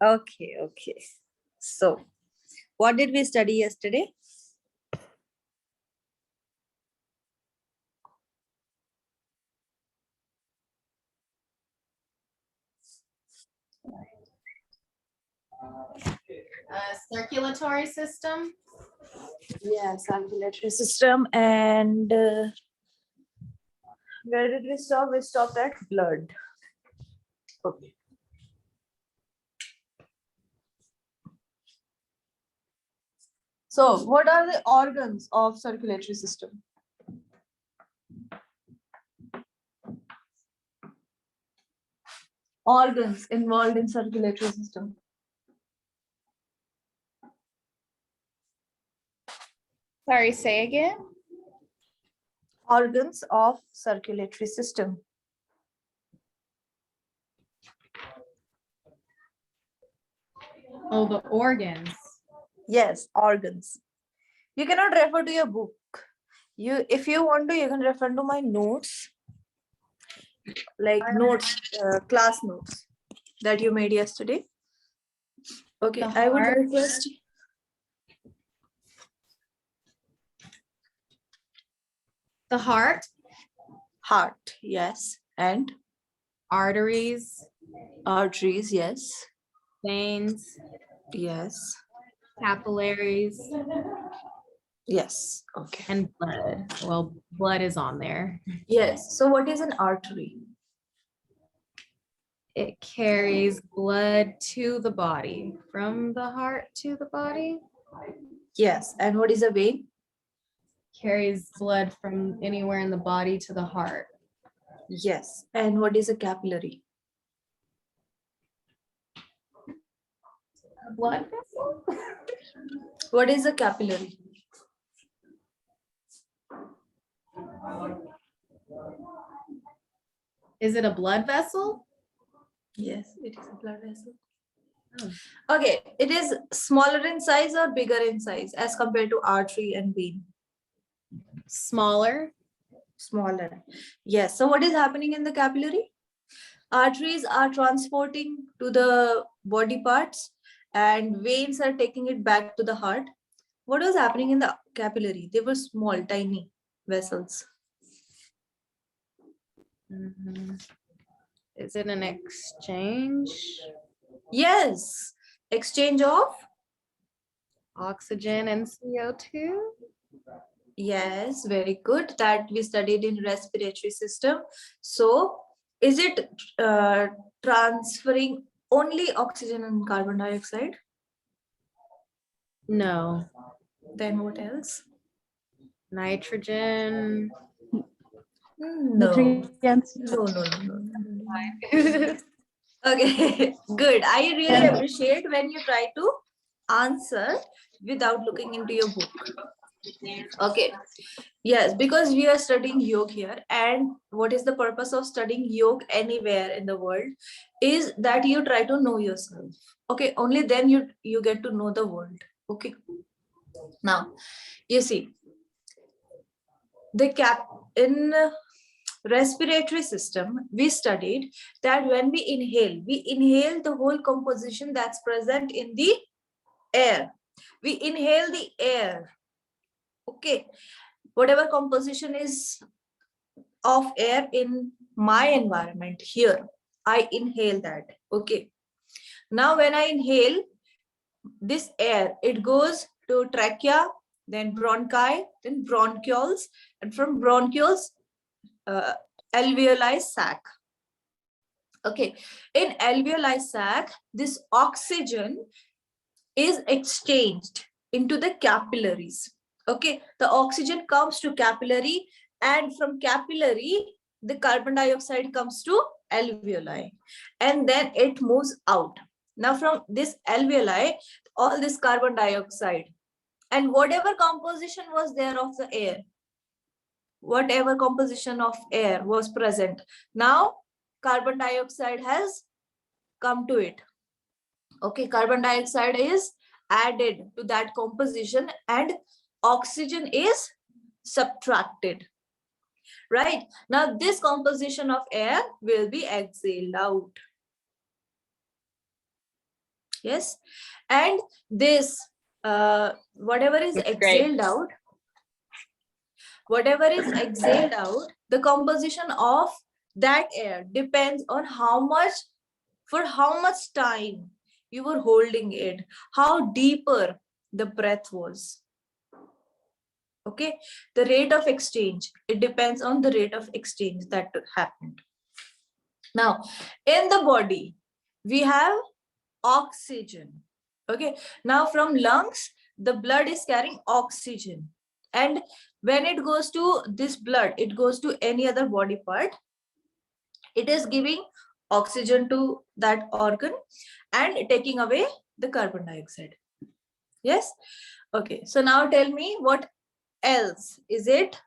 Okay, okay. So, what did we study yesterday? Circulatory system. Yeah, circulatory system. And where did we stop? We stopped at blood. Okay. So, what are the organs of circulatory system? Organs involved in circulatory system. Sorry, say again. Organs of circulatory system. Oh, the organs. Yes, organs. You cannot refer to your book. If you want to, you can refer to my notes, like notes, class notes that you made yesterday. Okay, I would request. The heart. Heart, yes. And Arteries. arteries, yes. Veins. Yes. Capillaries. Yes. Okay. And blood. Well, blood is on there. Yes. So what is an artery? It carries blood to the body, from the heart to the body. Yes. And what is a vein? Carries blood from anywhere in the body to the heart. Yes. And what is a capillary? A blood vessel? What is a capillary? Is it a blood vessel? Yes, it is a blood vessel. Oh. Okay, it is smaller in size or bigger in size as compared to artery and vein? Smaller. Smaller. Yes. So what is happening in the capillary? Arteries are transporting to the body parts and veins are taking it back to the heart. What was happening in the capillary? They were small, tiny vessels. Is it an exchange? Yes. Exchange of? Oxygen and CO2? Yes, very good. That we studied in respiratory system. So is it transferring only oxygen and carbon dioxide? No. Then what else? Nitrogen. No. No. Okay, good. I really appreciate when you try to answer without looking into your book. Okay. Yes, because we are studying yoga here, and what is the purpose of studying yoga anywhere in the world is that you try to know yourself. Okay, only then you get to know the world. Okay. Now, you see, the in respiratory system, we studied that when we inhale the whole composition that's present in the air. We inhale the air. Okay. Whatever composition is of air in my environment here, I inhale that. Okay. Now when I inhale this air, it goes to trachea, then bronchi, then bronchioles, and from bronchioles, alveoli sac. Okay, in alveoli sac, this oxygen is exchanged into the capillaries. Okay, the oxygen comes to capillary, and from capillary, the carbon dioxide comes to alveoli, and then it moves out. Now from this alveoli, all this carbon dioxide and whatever composition was there of the air, whatever composition of air was present, now carbon dioxide has come to it. Okay, carbon dioxide is added to that composition and oxygen is subtracted. Right? Now this composition of air will be exhaled out. Yes. And this, whatever is That's exhaled great. out, whatever is exhaled out, the composition of that air depends on how much, for how much time you were holding it, how deeper the breath was. Okay, the rate of exchange, it depends on the rate of exchange that happened. Now, in the body, we have oxygen. Okay, now from lungs, the blood is carrying oxygen. And when it goes to this blood, it goes to any other body part, it is giving oxygen to that organ and taking away the carbon dioxide. Yes. Okay, so now tell me what else is it,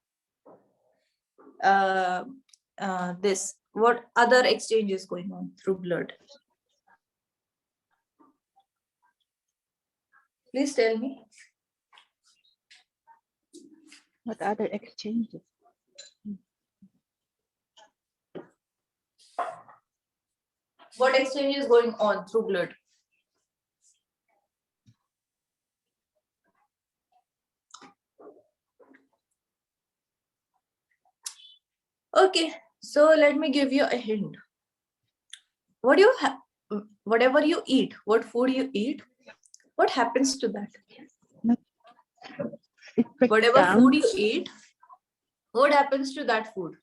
this, what other exchange is going on through blood? Please tell me. What other exchanges? What exchange is going on through blood? Okay, so let me give you a hint. What do you have? Whatever you eat, what food you eat, what happens to that? It breaks Whatever down. food you eat, what happens to that food?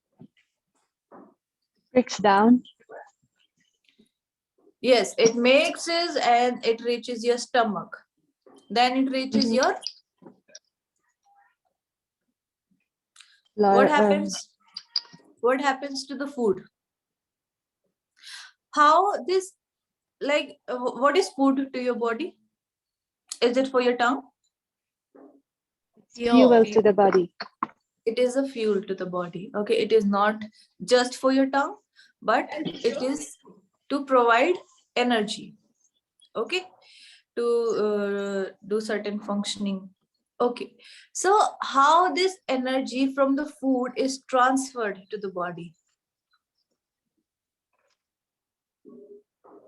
Breaks down. Yes, it mixes and it reaches your stomach. Then it reaches your, what happens? What happens to the food? How this, like, what is food to your body? Is it for your tongue? Fuel to the body. It is a fuel to the body. Okay, it is not just for your tongue, but it is to provide energy. Okay, to do certain functioning. Okay, so how this energy from the food is transferred to the body?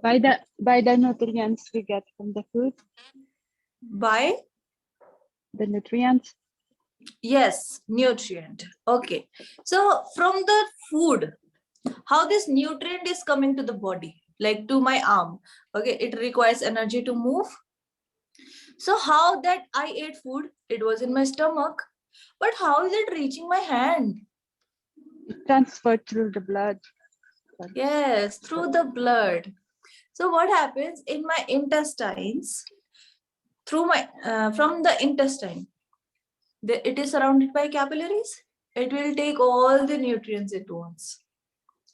By the nutrients we get from the food. By The nutrients. yes, nutrient. Okay, so from the food, how this nutrient is coming to the body, like to my arm. Okay, it requires energy to move. So how that I ate food, it was in my stomach, but how is it reaching my hand? It transferred through the blood. Yes, through the blood. So what happens in my intestines? Through my from the intestine, it is surrounded by capillaries. It will take all the nutrients at once.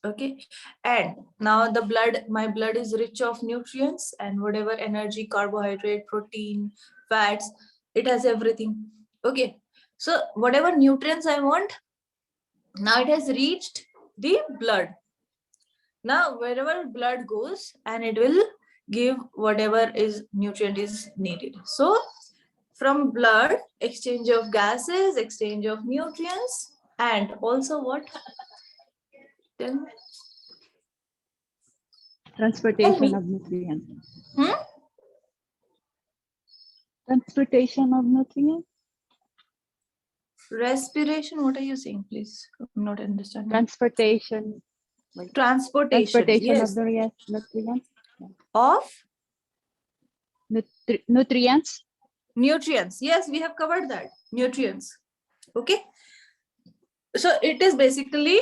Okay, and now the blood, my blood is rich of nutrients and whatever energy, carbohydrate, protein, fats, it has everything. Okay, so whatever nutrients I want, now it has reached the blood. Now wherever blood goes, and it will give whatever is nutrient is needed. So from blood, exchange of gases, exchange of nutrients, and also what? Then Transportation of nutrients. Hmm? Transportation of nutrients. Respiration, what are you saying, please? I'm not understanding. Transportation. Transportation, yes. of the nutrients. Of Nutrients. nutrients. Yes, we have covered that. Nutrients. Okay. So it is basically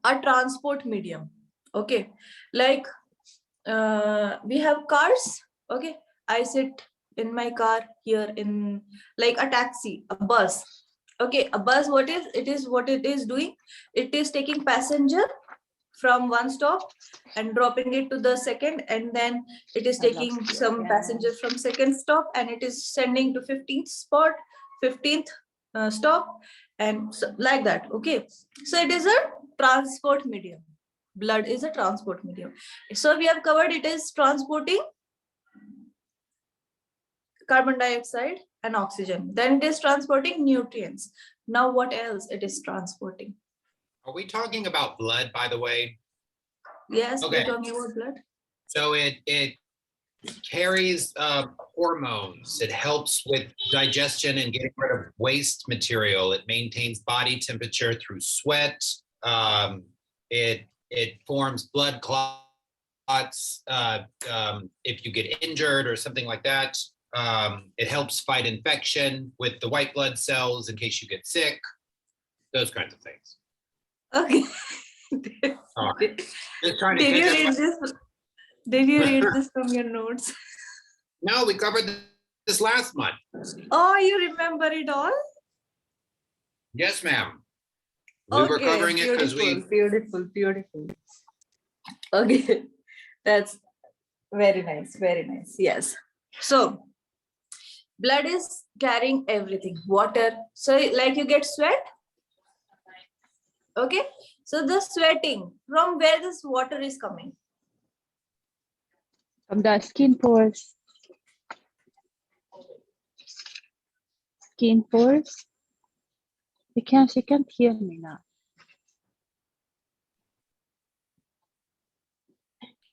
a transport medium. Okay. Like we have cars. Okay. I sit in my car here in like a taxi, a bus. Okay. A bus, what is it is what it is doing? It is taking passenger from one stop and dropping it to the second, and then it is taking some passengers from second stop and it is sending to 15th spot, 15th stop, and so, like that. Okay, so it is a transport medium. Blood is a transport medium. So we have covered it is transporting carbon dioxide and oxygen, then it is transporting nutrients. Now what else it is transporting? Are we talking about blood, by the way? Yes, Okay. we're talking about blood. So it carries hormones. It helps with digestion and getting rid of waste material. It maintains body temperature through sweat. It forms blood clots if you get injured or something like that. It helps fight infection with the white blood cells in case you get sick. Those kinds of things. Okay. All right. Just trying to Did you catch read up. this? Did you read this from your notes? No, we covered this last month. Oh, you remember it all? Yes, ma'am. We were covering it because beautiful. Okay, that's very nice, very nice. Yes. So, blood is carrying everything, water. So, like you get sweat. Okay. So, the sweating, from where this water is coming? From the skin pores. Skin pores. She can't hear me now.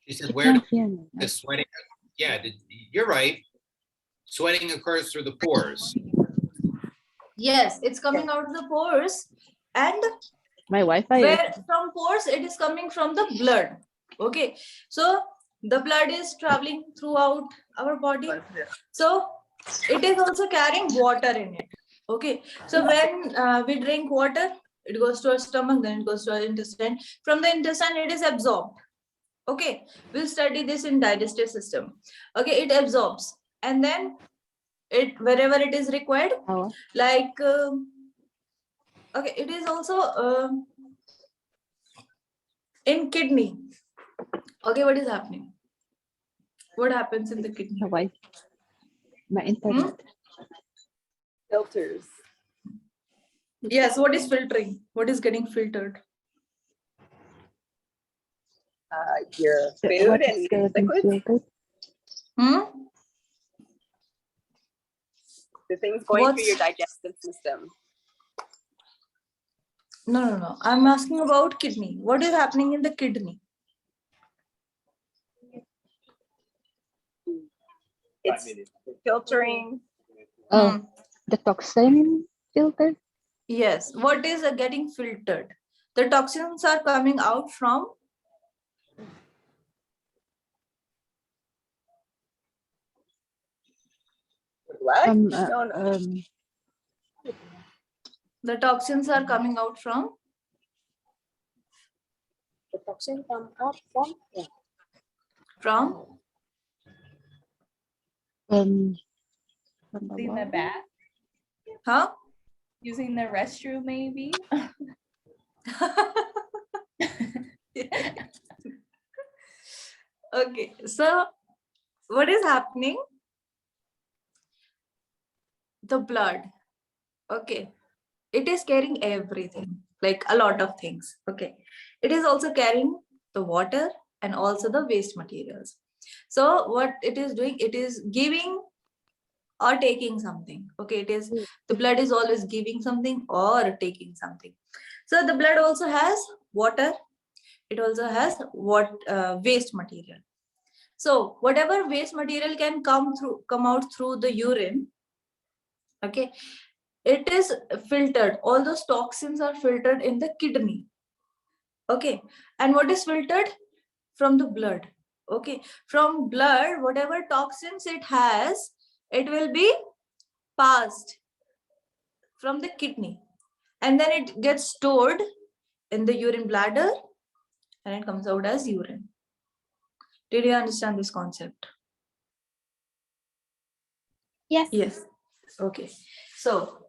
She said, She where can't hear me. the sweating? Yeah, you're right. Sweating occurs through the pores. Yes, it's coming out of the pores, and My Wi-Fi is where from pores it is coming from the blood. Okay, so the blood is traveling throughout our body, so it is also carrying water in it. Okay, so when we drink water, it goes to our stomach, then it goes to our intestine. From the intestine it is absorbed. Okay, we'll study this in digestive system. Okay, it absorbs, and then it wherever it is required, like okay, it is also in kidney. Okay, what is happening? What happens in the kidney? my Wi-Fi. My internet. Filters. Yes, what is filtering? What is getting filtered? Your food What and is getting liquids. filtered? The things going through your digestive system. No. I'm asking about kidney. What is happening in the kidney? It's filtering. Oh, the toxin filter? Yes. What is getting filtered? The toxins are coming out from What? No. the toxins are coming out from The toxin come out from. from From the Using the water? bath, huh? using the restroom, maybe. Okay, so what is happening? The blood, okay, it is carrying everything, like a lot of things. Okay, it is also carrying the water and also the waste materials. So what it is doing, it is giving or taking something. Okay, it is the blood is always giving something or taking something. So the blood also has water, it also has waste material. So whatever waste material can come out through the urine, okay, it is filtered. All those toxins are filtered in the kidney. Okay, and what is filtered? From the blood. Okay, from blood, whatever toxins it has, it will be passed from the kidney, and then it gets stored in the urine bladder and it comes out as urine. Did you understand this concept? Yes. Yes. Okay, so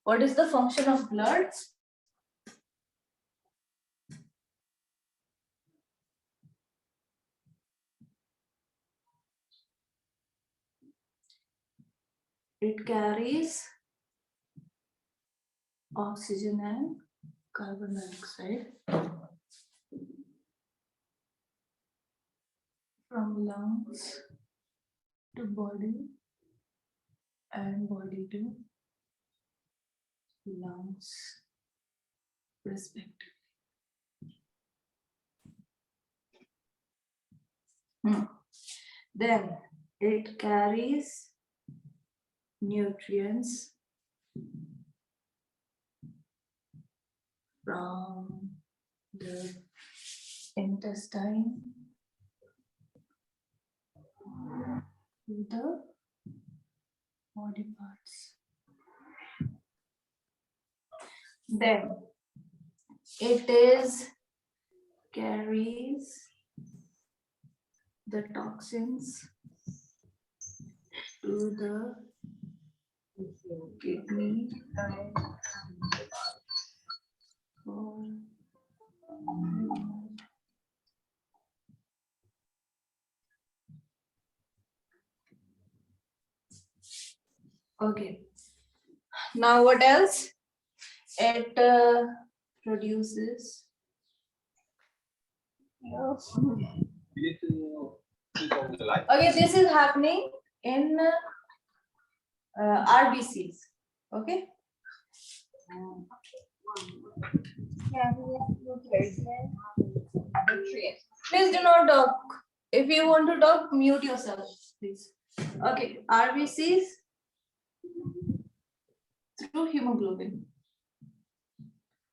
what is the function of blood? It carries oxygen and carbon dioxide from lungs to body and body to lungs respectively. Then it carries nutrients from the intestine to the body parts. Then it carries the toxins to the kidney for okay. Now what else? It produces okay, this is happening in RBCs. Okay. Please do not talk. If you want to talk, mute yourself, please. Okay, RBCs through hemoglobin.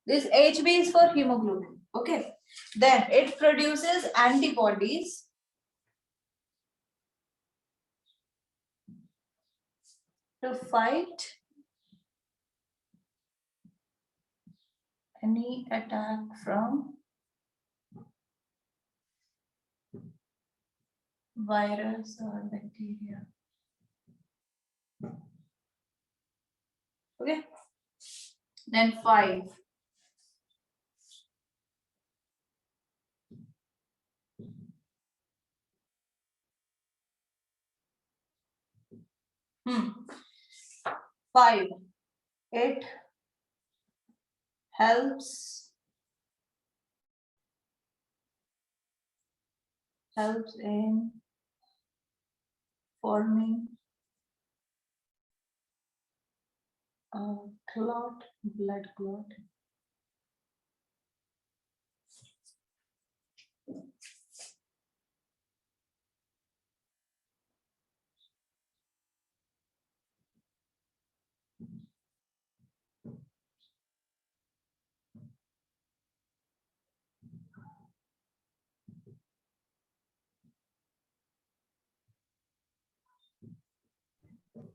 This HB is for hemoglobin. Okay. Then it produces antibodies to fight any attack from virus or bacteria. Okay. Then 5. Hmm. 5. It helps in forming a clot, blood clot.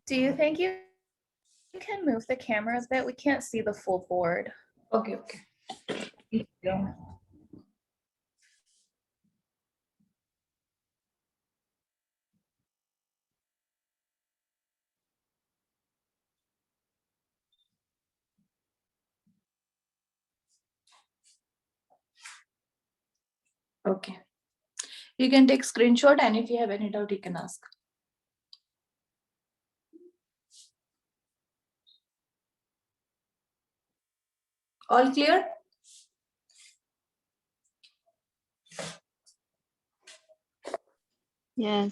Do you think you can move the camera a bit? We can't see the full board. Okay, okay. Yeah. Okay. You can take screenshot, and if you have any doubt, you can ask. All clear? Yes.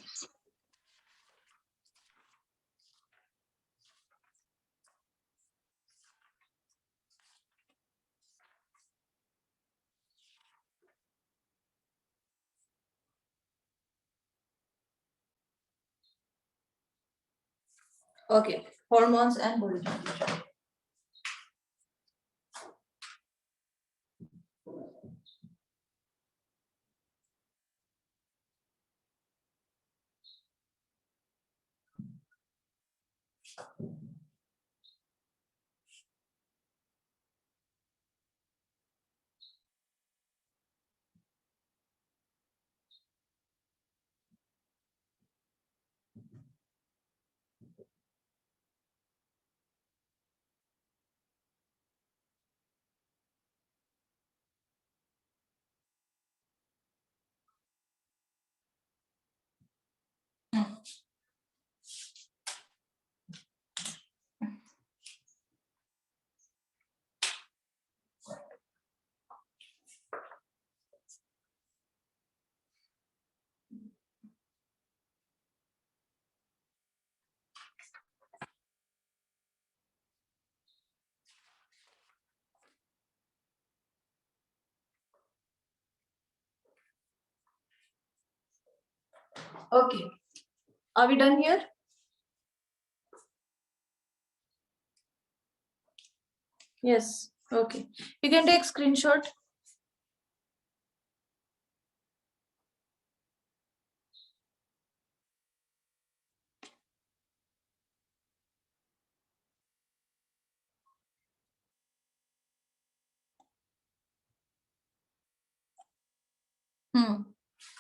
Okay. Hormones and body temperature. Okay. Are we done here? Yes. Okay. You can take screenshot.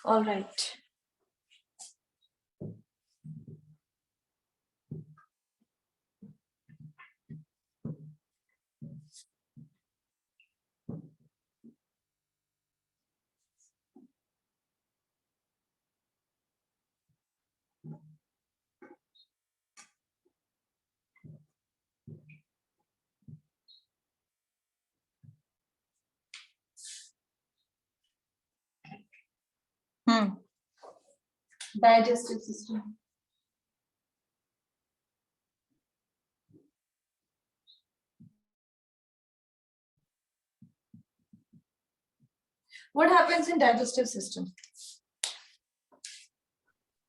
All right. Digestive system. What happens in digestive system?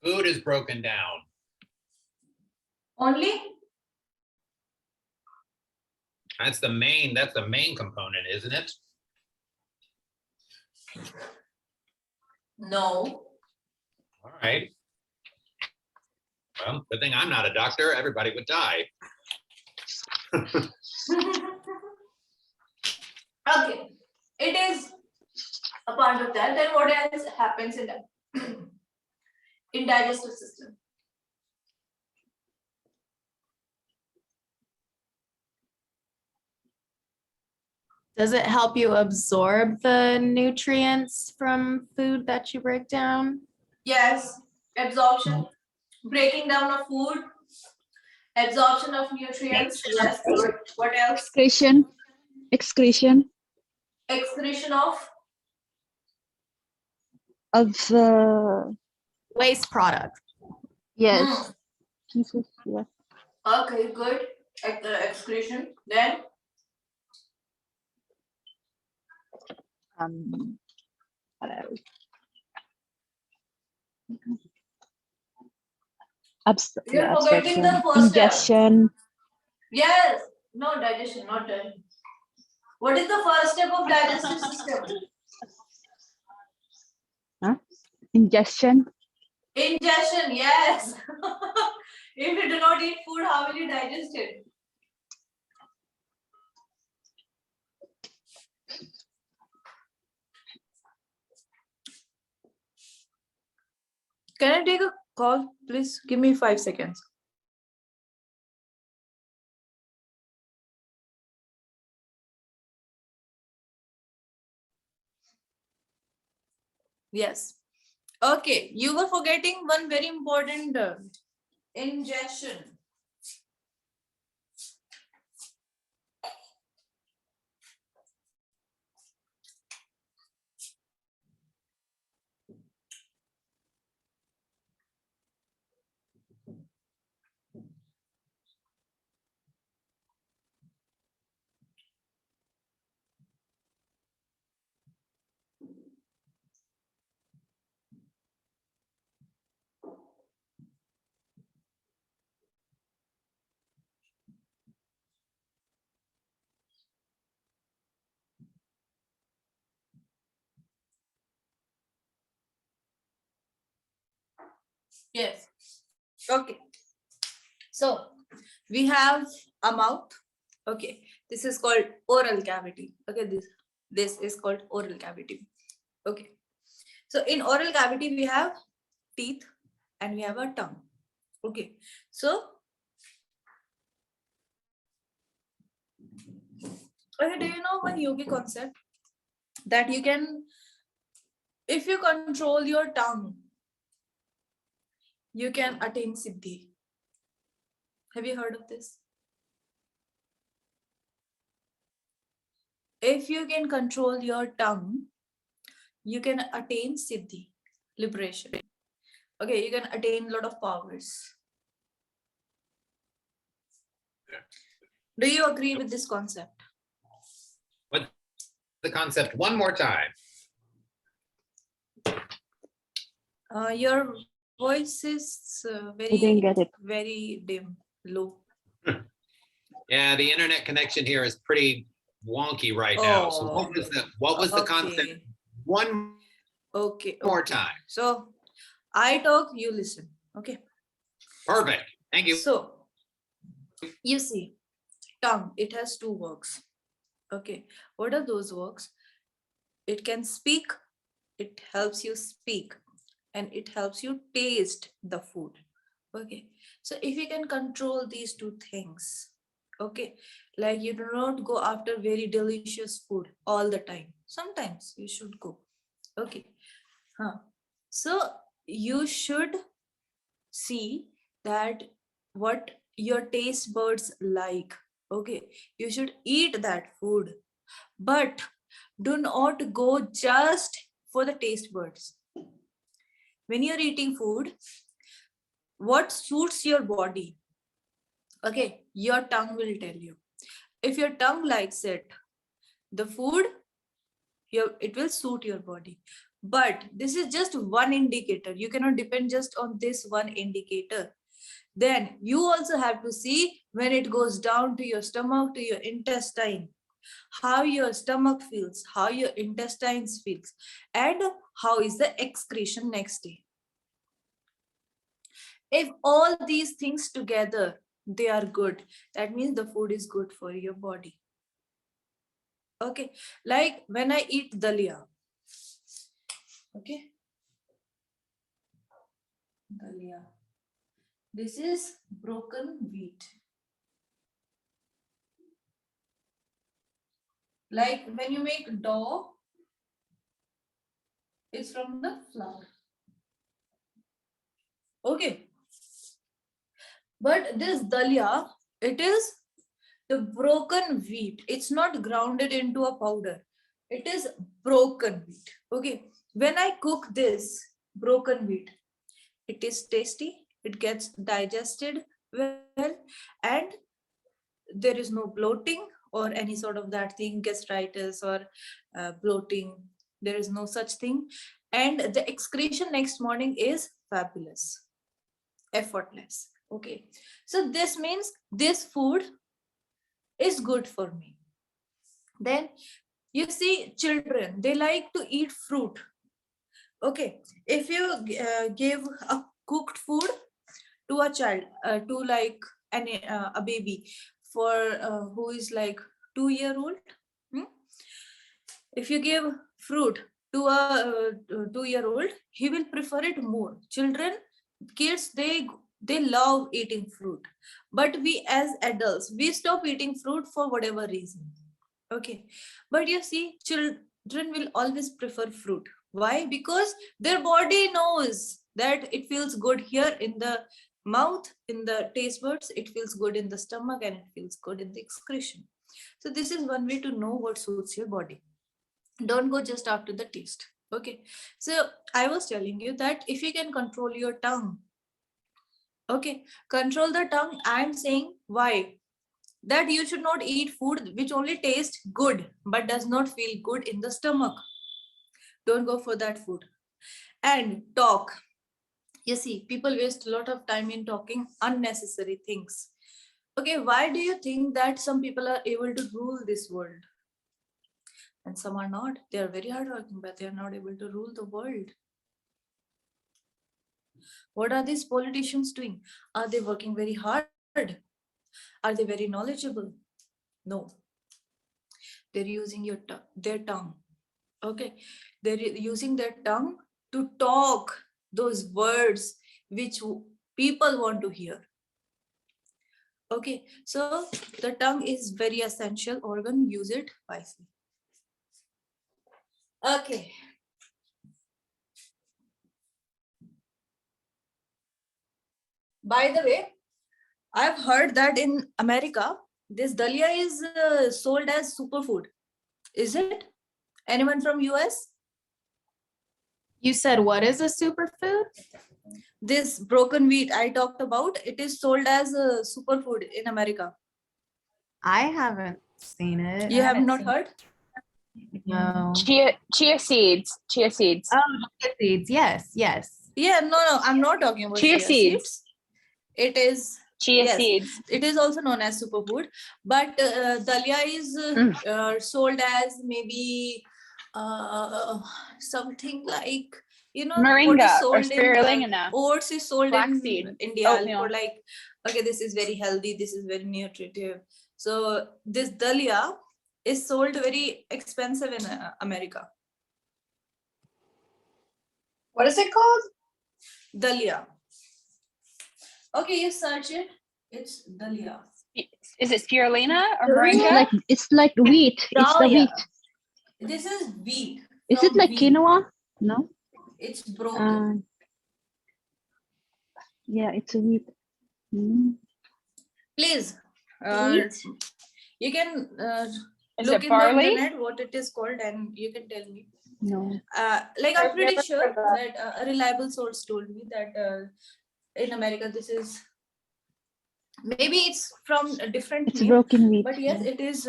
Food is broken down. Only? That's the main component, isn't it? No. All right. Well, good thing I'm not a doctor. Everybody would die. Okay. It is a part of that. Then what else happens in in digestive system? Does it help you absorb the nutrients from food that you break down? Yes. Absorption. Breaking down of food. Absorption of nutrients. Yes. What else? Excretion. Excretion Excretion of. of Waste product. yes. Jesus, yes. Okay, good. Excretion. Then What else? you're forgetting the Absorption, first step. ingestion, Yes. No, digestion, not done. What is the first step of digestive system? ingestion, Ingestion, yes. If you do not eat food, how will you digest it? Can I take a call, please? Give me 5 seconds. Yes. Okay, you were forgetting one very important ingestion. Yes. Okay. So we have a mouth. Okay. This is called oral cavity. Okay. This is called oral cavity. Okay. So in oral cavity, we have teeth and we have a tongue. Okay. So, okay, do you know one yogi concept that you can, if you control your tongue, you can attain siddhi? Have you heard of this? If you can control your tongue, you can attain siddhi, liberation. Okay, you can attain a lot of powers. Do you agree with this concept? What's the concept one more time? Your voice is I didn't get it. very dim, low. Yeah, the internet connection here is pretty wonky right now. So what was the concept? Okay. One Okay. more okay. time. So I talk, you listen. Okay. Perfect. Thank you. So you see, tongue, it has two works. Okay. What are those works? It can speak, it helps you speak, and it helps you taste the food. Okay. So if you can control these two things, okay, like you do not go after very delicious food all the time. Sometimes you should go. Okay. So you should see that what your taste buds like. Okay, you should eat that food, but do not go just for the taste buds. When you're eating food, what suits your body, okay, your tongue will tell you. If your tongue likes it, the food, it will suit your body. But this is just one indicator. You cannot depend just on this one indicator. Then you also have to see when it goes down to your stomach, to your intestine, how your stomach feels, how your intestines feels, and how is the excretion next day. If all these things together, they are good, that means the food is good for your body. Okay, like when I eat dalia, okay, dalia. This is broken wheat. Like when you make dough, it's from the flour. Okay. But this dalia, it is the broken wheat. It's not grounded into a powder. It is broken wheat. Okay. When I cook this broken wheat, it is tasty. It gets digested well, and there is no bloating or any sort of that thing, gastritis or bloating. There is no such thing. And the excretion next morning is fabulous, effortless. Okay. So this means this food is good for me. Then you see children, they like to eat fruit. Okay. If you give a cooked food to a child, to like a baby for who is like 2-year-old, if you give fruit to a 2-year-old, he will prefer it more. Kids, they love eating fruit, but we as adults, we stop eating fruit for whatever reason. Okay, but you see, children will always prefer fruit. Why? Because their body knows that it feels good here in the mouth, in the taste buds, it feels good in the stomach, and it feels good in the excretion. So this is one way to know what suits your body. Don't go just after the taste. Okay, so I was telling you that if you can control your tongue, okay, control the tongue. I'm saying why? That you should not eat food which only tastes good but does not feel good in the stomach. Don't go for that food. And talk. You see, people waste a lot of time in talking unnecessary things. Okay, why do you think that some people are able to rule this world and some are not? They are very hardworking, but they are not able to rule the world. What are these politicians doing? Are they working very hard? Are they very knowledgeable? No. They're using their tongue. Okay, they're using their tongue to talk those words which people want to hear. Okay, so the tongue is very essential organ. Use it wisely. Okay. By the way, I've heard that in America, this dalia is sold as superfood. Is it? Anyone from US? You said what is a superfood? This broken wheat I talked about, it is sold as a superfood in America. I haven't seen it. You have not heard? No. Chia seeds. Chia seeds. Oh, chia seeds. Yes, yes. Yeah, no, I'm not talking about Chia seeds. It is, Chia yes, seeds. it is also known as superfood, but dalia is sold as maybe something like, what Moringa is or sold in spirulina. oats is sold Flaxseed, in India oatmeal. for like, okay, this is very healthy, this is very nutritive. So this dalia is sold very expensive in America. What is it called? Dalia. Okay, you search it. It's dalia. Is it spirulina or It's moringa? It's like wheat. It's the Dahlia. wheat. This is wheat. Is it from like wheat. quinoa? No. It's broken. Yeah, it's a wheat. Mm. Please, Wheat? you can Is look it in barley? the internet what it is called, and you can tell me. No. Like I'm I've pretty never sure heard that. that a reliable source told me that in America this is, maybe it's from a different It's name, broken wheat. but yes, it is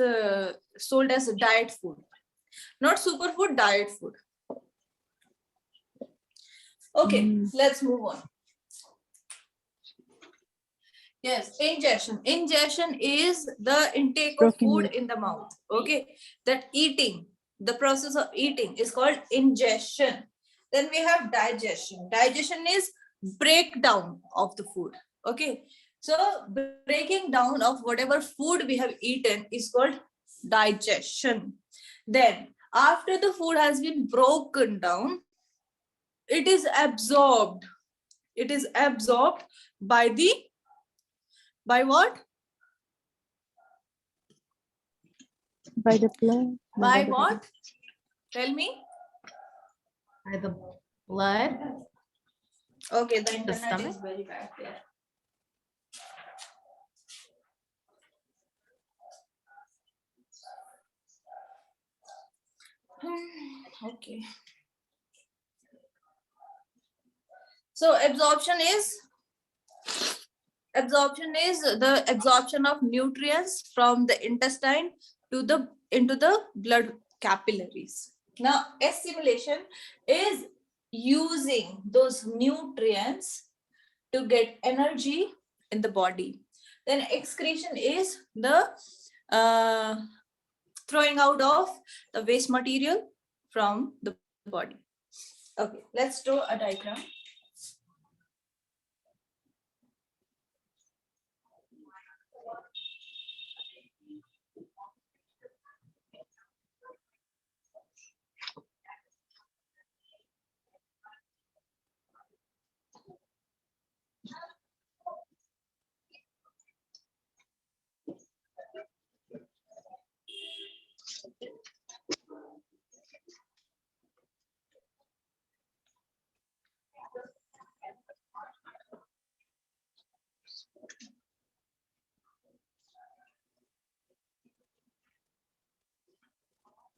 sold as a diet food, not superfood, diet food. Okay, let's move on. Yes, ingestion. Ingestion is the intake of Broken food wheat. in the mouth. Okay, that eating, the process of eating is called ingestion. Then we have digestion. Digestion is breakdown of the food. Okay, so breaking down of whatever food we have eaten is called digestion. Then after the food has been broken down, it is absorbed. It is absorbed by the, by what? By the blood. By what? Tell me. By the blood. Okay, the internet stomach? is very bad there. Okay. So absorption is the absorption of nutrients from the intestine to the into the blood capillaries. Now assimilation is using those nutrients to get energy in the body. Then excretion is the throwing out of the waste material from the body. Okay, let's draw a diagram.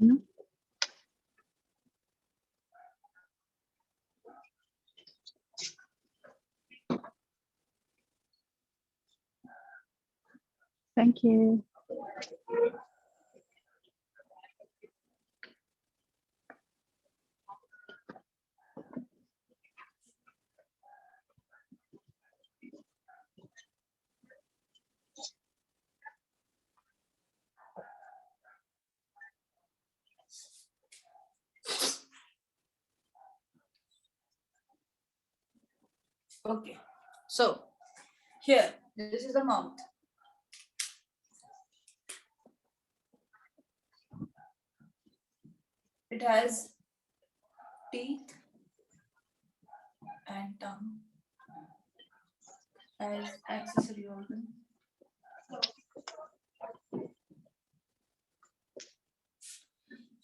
No. Thank you. Okay, so here, this is the mouth. It has teeth and tongue as accessory organ.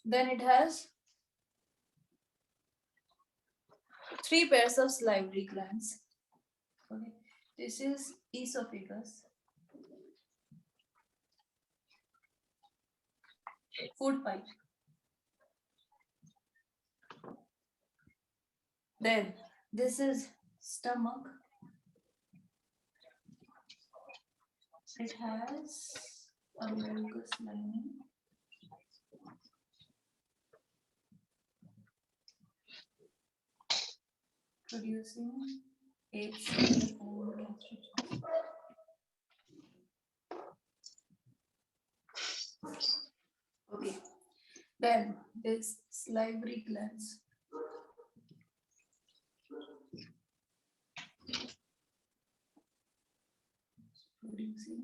Then it has 3 pairs of salivary glands. Okay, this is esophagus, food pipe. Then this is stomach. It has a mucus lining. producing its own gastric juice. Okay. Then this salivary glands. Producing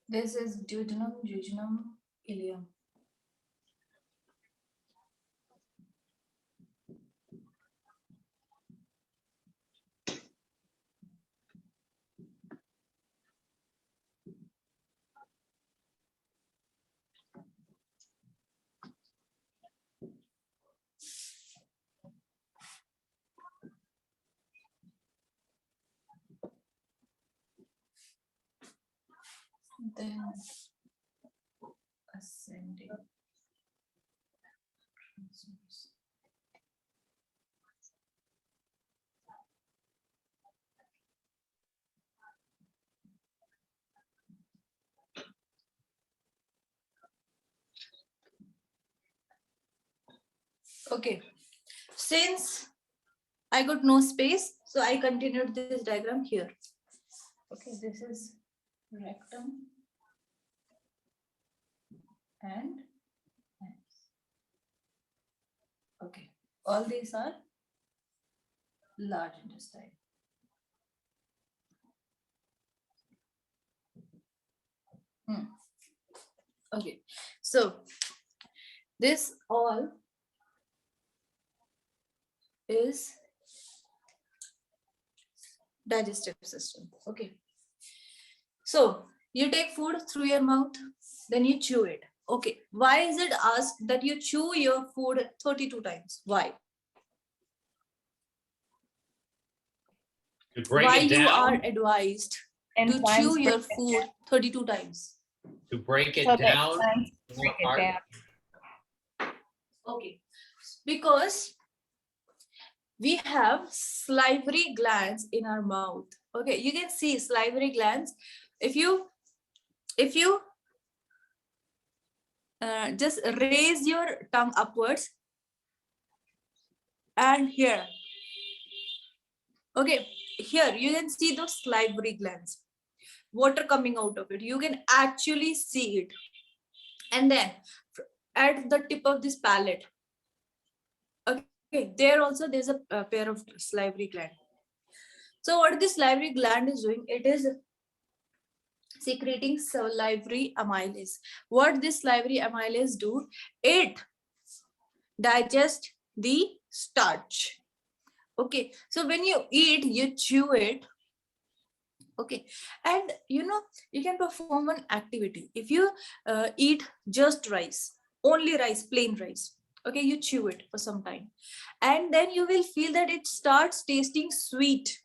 this is duodenum, jejunum, ileum. Then ascending. Transverse. Okay, since I got no space, so I continued this diagram here. Okay, this is rectum and anus. Okay, all these are large intestine. Okay, so this all is digestive system. Okay, so you take food through your mouth, then you chew it. Okay, why is it asked that you chew your food 32 times? Why? To break Why it you are down, advised to chew your food 32 times? to break it So that down. enzymes more break it hard. down. Okay, because we have salivary glands in our mouth. Okay, you can see salivary glands. If you just raise your tongue upwards and here, okay, here you can see those salivary glands, water coming out of it. You can actually see it. And then at the tip of this palate, okay, there also there's a pair of salivary gland. So what this salivary gland is doing, it is secreting salivary amylase. What this salivary amylase do, it digests the starch. Okay, so when you eat, you chew it. Okay, and you can perform one activity. If you eat just rice, only rice, plain rice, okay, you chew it for some time, and then you will feel that it starts tasting sweet.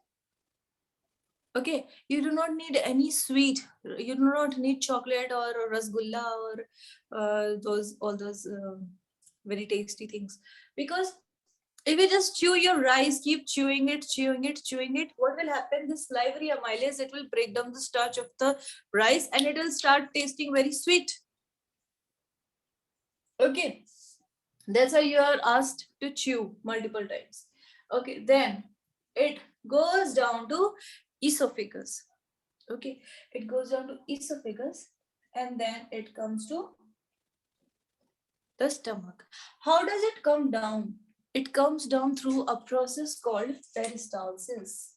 Okay, you do not need any sweet. You do not need chocolate or rasgulla or all those very tasty things, because if you just chew your rice, keep chewing it, what will happen? This salivary amylase, it will break down the starch of the rice and it will start tasting very sweet. Okay, that's why you are asked to chew multiple times. Okay, then it goes down to esophagus. Okay, it goes down to esophagus and then it comes to the stomach. How does it come down? It comes down through a process called peristalsis.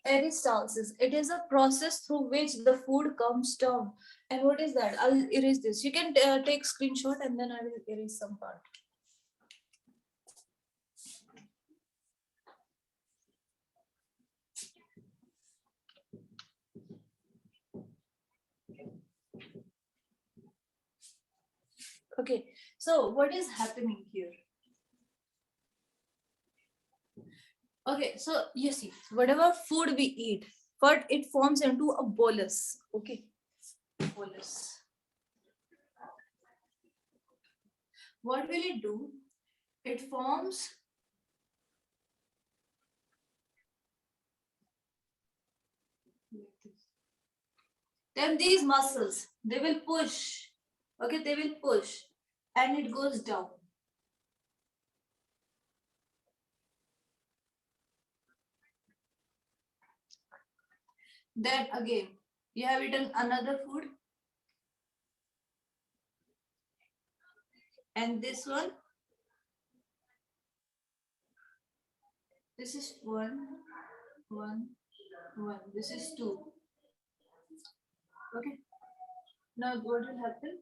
Peristalsis, it is a process through which the food comes down. And what is that? I'll erase this. You can take screenshot and then I will erase some part. Okay, so what is happening here? Okay, so you see, whatever food we eat, but it forms into a bolus. Okay, bolus. What will it do? It forms then these muscles, they will push. Okay, they will push and it goes down. Then again, you have eaten another food. And this one. This is one. This is 2. Okay. Now what will happen?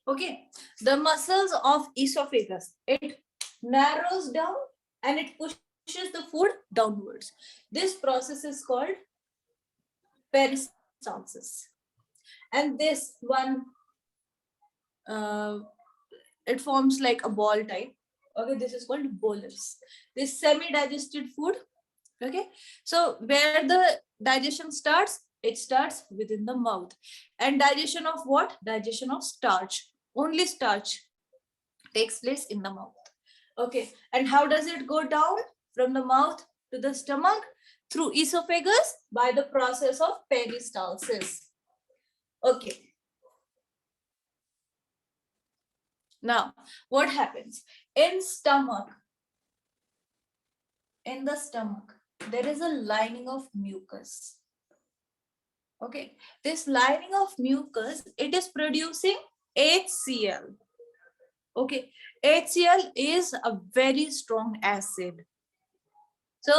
Okay, the muscles of esophagus, it narrows down and it pushes the food downwards. This process is called peristalsis. And this one, it forms like a ball type. Okay, this is called bolus. This semi-digested food. Okay, so where the digestion starts, it starts within the mouth. And digestion of what? Digestion of starch. Only starch takes place in the mouth. Okay, and how does it go down from the mouth to the stomach? Through esophagus by the process of peristalsis. Okay. Now, what happens? In stomach, in the stomach, there is a lining of mucus. Okay, this lining of mucus, it is producing HCl. Okay, HCl is a very strong acid. So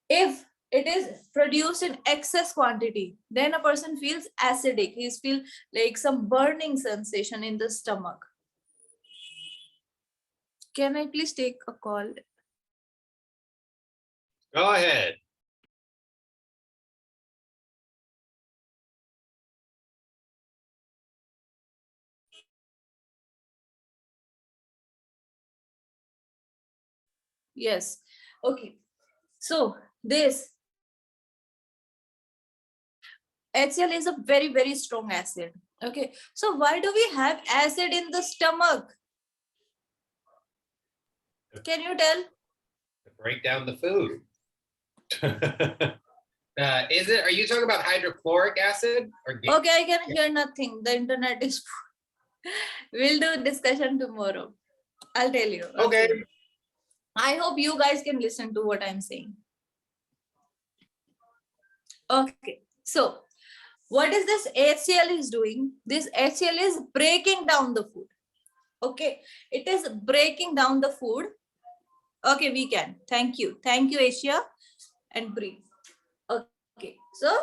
if it is produced in excess quantity, then a person feels acidic. He feels like some burning sensation in the stomach. Can I please take a call? Go ahead. Yes. Okay. So this HCl is a very, very strong acid. Okay. So why do we have acid in the stomach? Can you tell? To break down the food. Are you talking about hydrochloric acid? Or Okay, I can hear nothing. The internet is. We'll do discussion tomorrow. I'll tell you. Okay. I hope you guys can listen to what I'm saying. Okay. So what is this HCl is doing? This HCl is breaking down the food. Okay. It is breaking down the food. Okay, we can. Thank you. Thank you, Asia. And breathe. Okay. So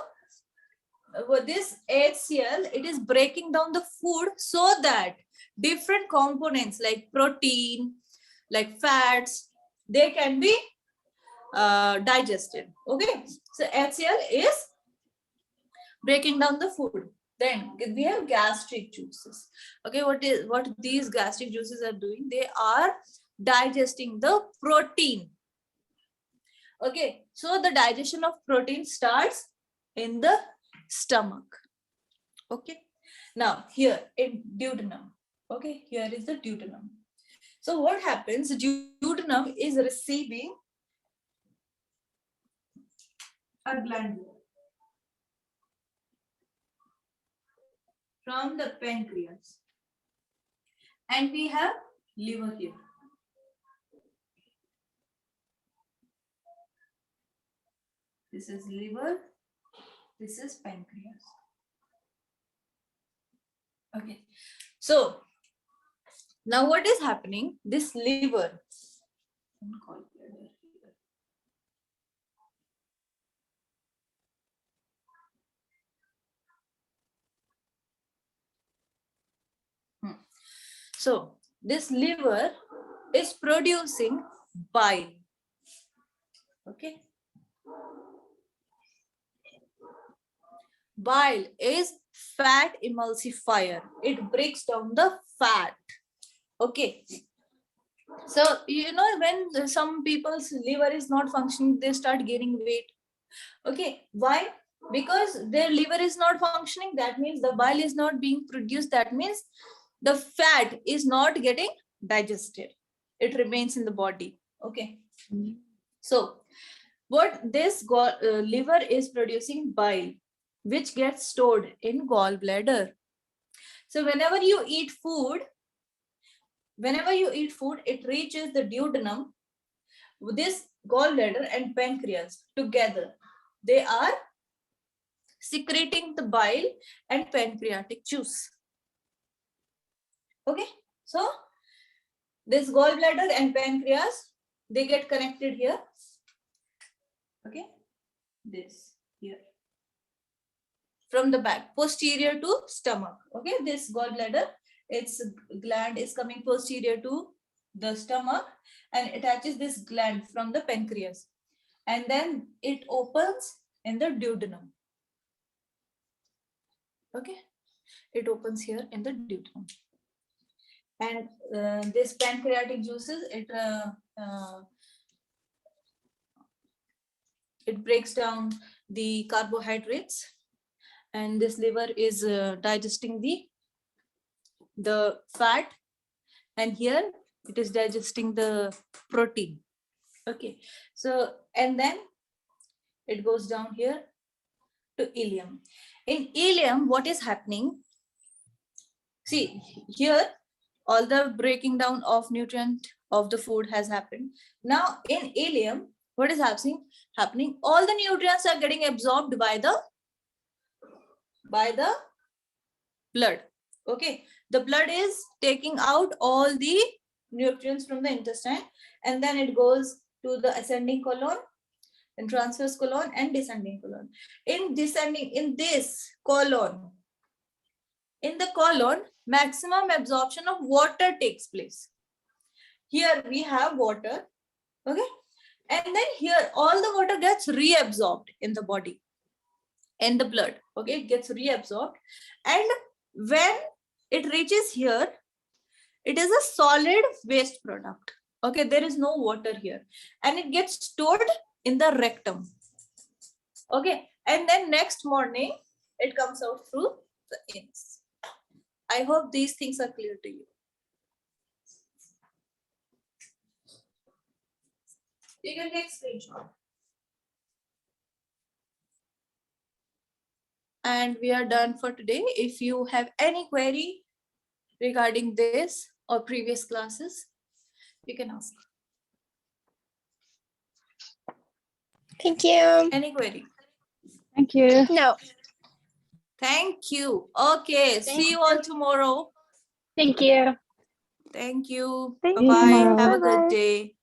this HCl, it is breaking down the food so that different components like protein, like fats, they can be digested. Okay. So HCl is breaking down the food. Then we have gastric juices. Okay, what these gastric juices are doing? They are digesting the protein. Okay, so the digestion of protein starts in the stomach. Okay, now here in duodenum. Okay, here is the duodenum. So what happens? Duodenum is receiving a glandular from the pancreas, and we have liver here. This is liver, this is pancreas. Okay, so now what is happening? This liver, so this liver is producing bile. Okay. Bile is fat emulsifier. It breaks down the fat. Okay. So, you know, when some people's liver is not functioning, they start gaining weight. Okay. Why? Because their liver is not functioning. That means the bile is not being produced. That means the fat is not getting digested. It remains in the body. Okay. So, what this liver is producing bile, which gets stored in gallbladder. So whenever you eat food, it reaches the duodenum. This gallbladder and pancreas together, they are secreting the bile and pancreatic juice. Okay, so this gallbladder and pancreas, they get connected here. Okay, this here. From the back, posterior to stomach. Okay, this gallbladder, its gland is coming posterior to the stomach and attaches this gland from the pancreas. And then it opens in the duodenum. Okay, it opens here in the duodenum. And this pancreatic juices, it breaks down the carbohydrates. And this liver is digesting the fat, and here it is digesting the protein. Okay, so and then it goes down here to ileum. In ileum, what is happening? See, here all the breaking down of nutrient of the food has happened. Now in ileum, what is happening? All the nutrients are getting absorbed by the blood. Okay, the blood is taking out all the nutrients from the intestine, and then it goes to the ascending colon and transverse colon and descending colon. In this colon, in the colon, maximum absorption of water takes place. Here we have water. Okay, and then here all the water gets reabsorbed in the body, in the blood. Okay, it gets reabsorbed, and when it reaches here, it is a solid waste product. Okay, there is no water here, and it gets stored in the rectum. Okay, and then next morning it comes out through the anus. I hope these things are clear to you. You can take screenshot. And we are done for today. If you have any query regarding this or previous classes, you can ask. Thank you. Any query? Thank you. No. Thank you. Okay, see you all tomorrow. Thank you. Thank you. Thank Bye-bye. you. Have a good Bye-bye. day.